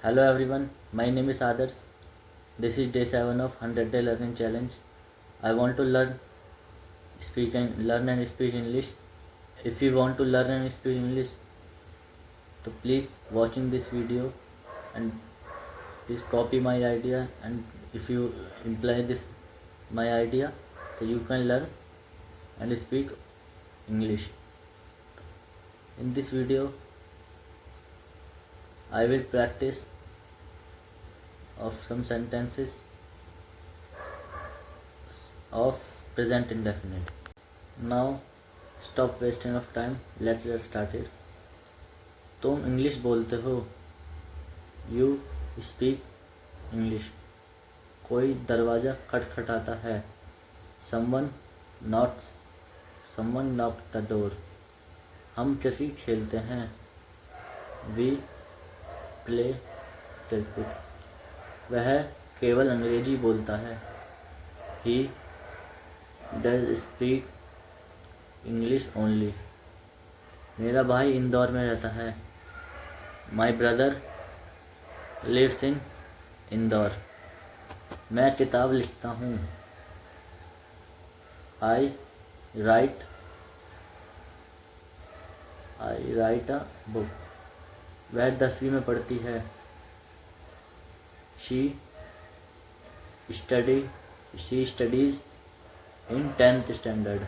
Hello everyone, my name is Adarsh. This is day 7 of 100 Day Learning Challenge. I want to learn and speak English. If you want to learn and speak English, so please watching this video and please copy my idea, and if you imply this my idea, so you can learn and speak English. In this video, I will practice of some sentences of present indefinite. Now stop wasting of time. Let's get started. तुम English बोलते हो. You speak English. कोई दरवाज़ा खटखटाता है. Someone knocked the door. हम cricket खेलते हैं. We play cricket. वह केवल अंग्रेजी बोलता है. He does speak English only. मेरा भाई इंदौर में रहता है. My brother lives in Indore. मैं किताब लिखता हूँ. I write a book. वह 10वीं में पढ़ती है. She studies in 10th standard.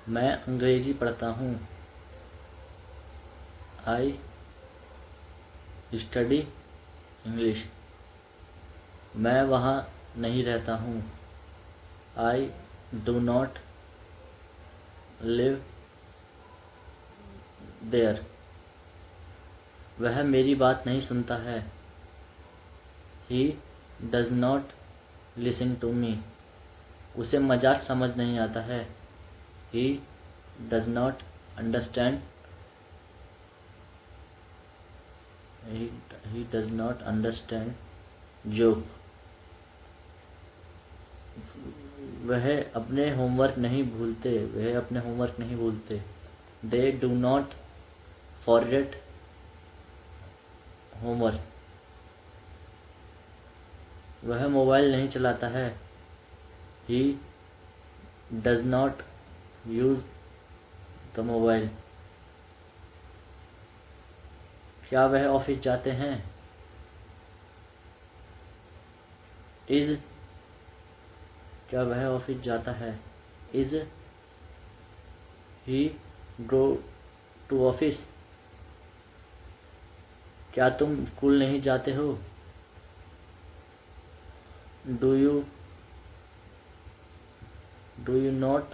मैं अंग्रेजी पढ़ता हूँ. I study English. मैं वहाँ नहीं रहता हूँ. I do not live there. वह मेरी बात नहीं सुनता है. He does not listen to me. उसे मजाक समझ नहीं आता है. He does not understand. He does not understand joke. वह अपने होमवर्क नहीं भूलते. They do not forget homework. वह मोबाइल नहीं चलाता है. He does not use the mobile. क्या वह ऑफिस जाते हैं? क्या वह ऑफिस जाता है? Is he go to office? क्या तुम स्कूल नहीं जाते हो? Do you not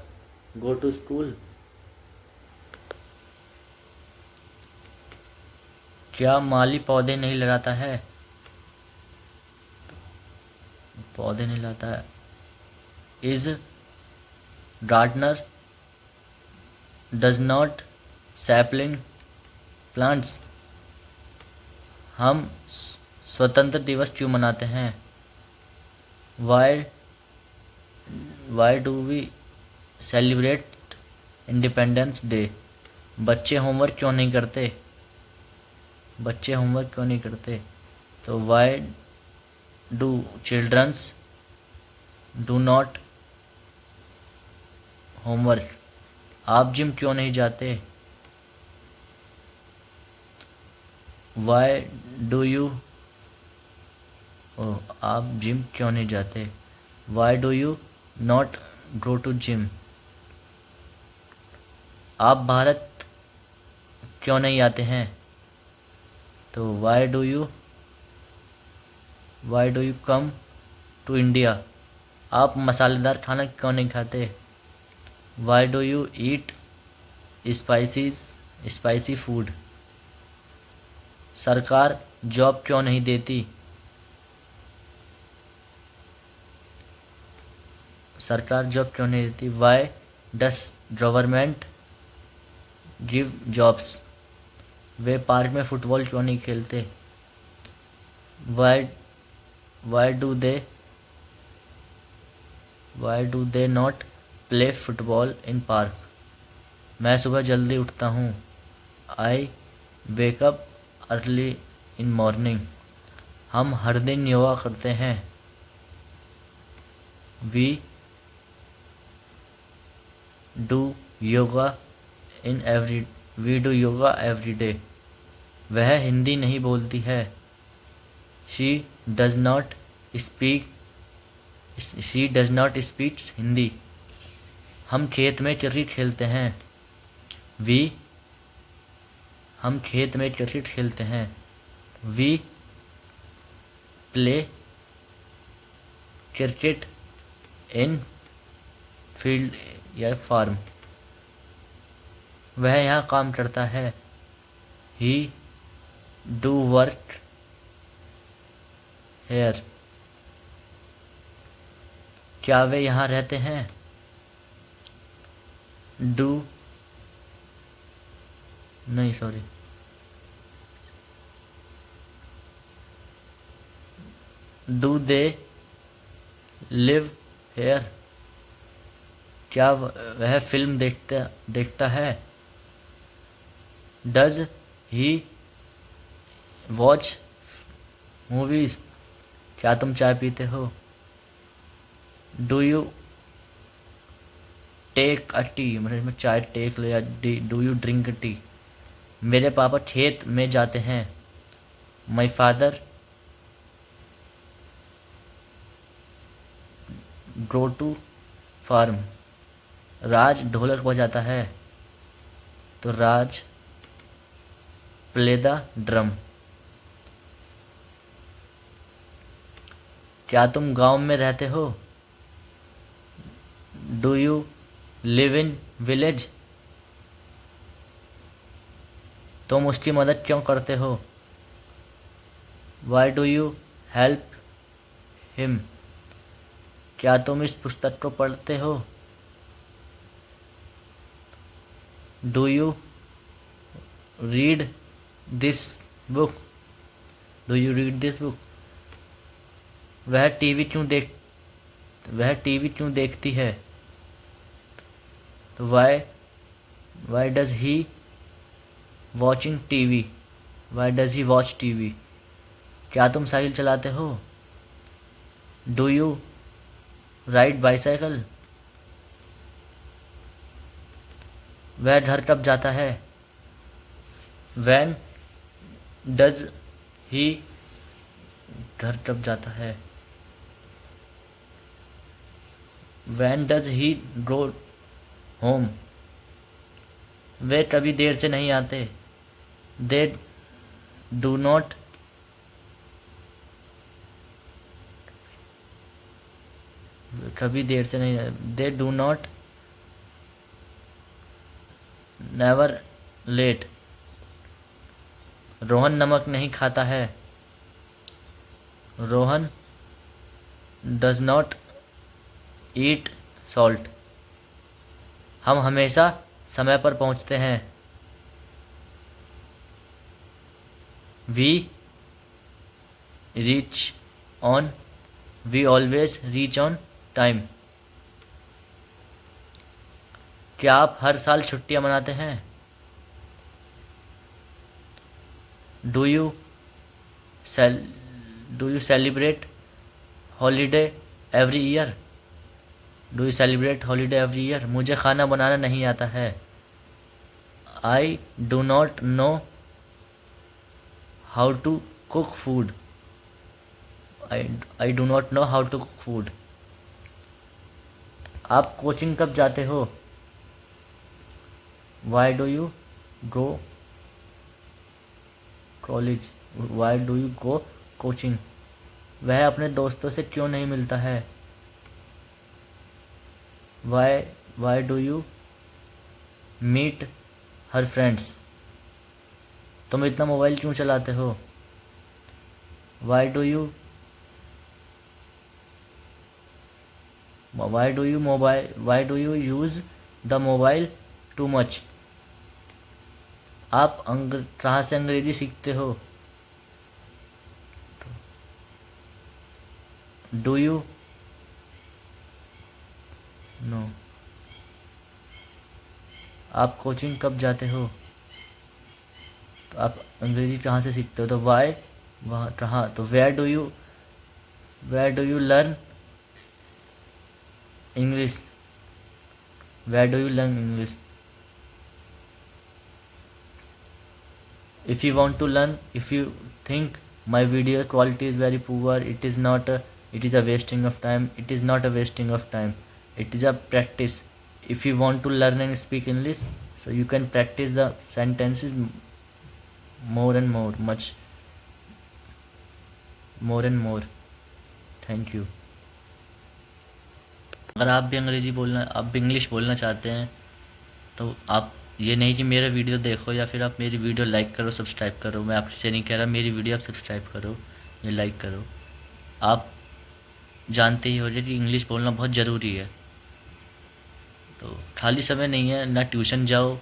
go to school? क्या माली पौधे नहीं लगाता है? पौधे नहीं लगाता है. Is gardener does not sapling plants. हम स्वतंत्र दिवस क्यों मनाते हैं? Why do we celebrate Independence Day? बच्चे होमवर्क क्यों नहीं करते? तो why do children do not homework? आप जिम क्यों नहीं जाते? Why do you आप जिम क्यों नहीं जाते? Why do you not go to gym? आप भारत क्यों नहीं आते हैं? तो why do you come to India? आप मसालेदार खाना क्यों नहीं खाते? Why do you eat spicy food? सरकार जॉब क्यों नहीं देती? Why does government give jobs? Way park में फुटबॉल क्यों नहीं खेलते? Why do they not play football in park? मैं सुबह जल्दी उठता हूँ. I wake up early in morning. हम हर दिन योगा करते हैं। We do yoga in every we do yoga every day. वह हिंदी नहीं बोलती है। She does not speak she does not speaks Hindi. हम खेत में क्रिकेट खेलते हैं। हम खेत में क्रिकेट खेलते हैं। We play cricket in field या फार्म। वह यहाँ काम करता है। He do work here. क्या वे यहाँ रहते हैं? Do they live here. क्या वह फिल्म देखता है? Does he watch movies. क्या तुम चाय पीते हो? Do you take a tea. मैं चाय टेक ले या डू यू ड्रिंक टी। मेरे पापा खेत में जाते हैं। My father go to farm. Raj ढोलक बजाता है। तो राज प्ले द ड्रम। क्या तुम गांव में रहते हो? Do you live in village. तुम उसकी मदद क्यों करते हो? Why do you help him. क्या तुम इस पुस्तक को पढ़ते हो? Do you read this book. Do you read this book. वह टीवी क्यों देखती है? तो why does he watching TV. Why does he watch TV. क्या तुम साइकिल चलाते हो? Do you ride bicycle. वह घर कब जाता है? वैन डज ही घर कब जाता है? When does he go home. वे कभी देर से नहीं आते। दे डू नॉट कभी देर से नहीं they do not never late. Rohan नमक नहीं खाता है। Rohan does not eat salt. हम हमेशा समय पर पहुंचते हैं। We always reach on time. क्या आप हर साल छुट्टियां मनाते हैं? Do you celebrate holiday every year. Do you celebrate holiday every year. मुझे खाना बनाना नहीं आता है। I do not know how to cook food. I do not know how to cook food. आप कोचिंग कब जाते हो? Why do you go college. Why do you go coaching. वह अपने दोस्तों से क्यों नहीं मिलता है? Why do you meet her friends. तुम इतना मोबाइल क्यों चलाते हो? Why do you use the mobile too much. आप कहाँ से अंग्रेजी सीखते हो? Do you know. आप कोचिंग कब जाते हो? तो आप अंग्रेज़ी कहाँ से सीखते हो? तो वाई, वहाँ कहाँ, तो where do you learn English? Where do you learn English? If you want to learn, if you think my video quality is very poor, it is a wasting of time. It is not a wasting of time, it is a practice. If you want to learn and speak English, so you can practice the sentences more and more, much more and more. Thank you. अगर आप भी English बोलना चाहते हैं, तो आप ये नहीं कि मेरा वीडियो देखो या फिर आप मेरी वीडियो लाइक करो, सब्सक्राइब करो। मैं आपसे नहीं कह रहा मेरी वीडियो आप सब्सक्राइब करो या लाइक करो। आप जानते ही हो कि इंग्लिश बोलना बहुत ज़रूरी है। तो खाली समय नहीं है, ना ट्यूशन जाओ,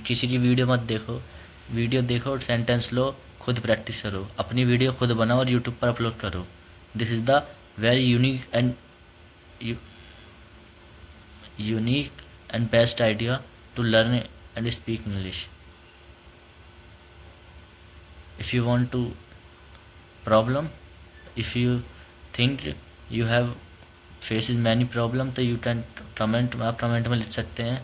किसी की वीडियो मत देखो, वीडियो देखो, सेंटेंस लो, खुद प्रैक्टिस करो, अपनी वीडियो खुद बनाओ और यूट्यूब पर अपलोड करो। This is the very unique and best idea to learn and speak English. If you want to problem, if you think you have faces many problem, तो you can comment, आप comment में लिख सकते हैं।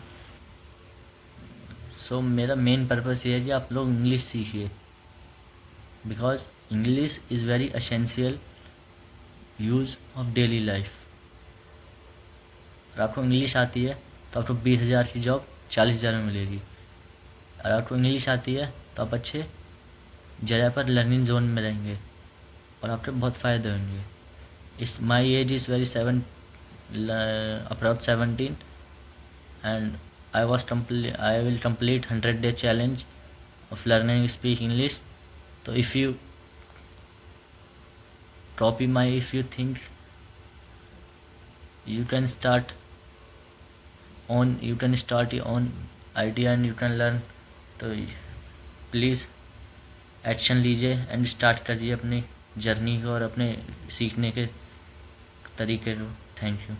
सो मेरा main purpose ये है कि आप लोग इंग्लिश सीखिए, because English is very essential use of daily life. अगर आपको इंग्लिश आती है तो आपको 20,000 की जॉब 40,000 में मिलेगी। अगर आपको इंग्लिश आती है तो आप अच्छे जगह पर लर्निंग जोन में रहेंगे और आपके बहुत फ़ायदे होंगे। इस my age is very approx 17 and I will complete 100 day challenge of learning speak English. तो if you think you can start your own idea and you can learn, तो प्लीज़ एक्शन लीजिए एंड स्टार्ट करिए अपनी journey को और अपने सीखने के तरीके को। Thank you.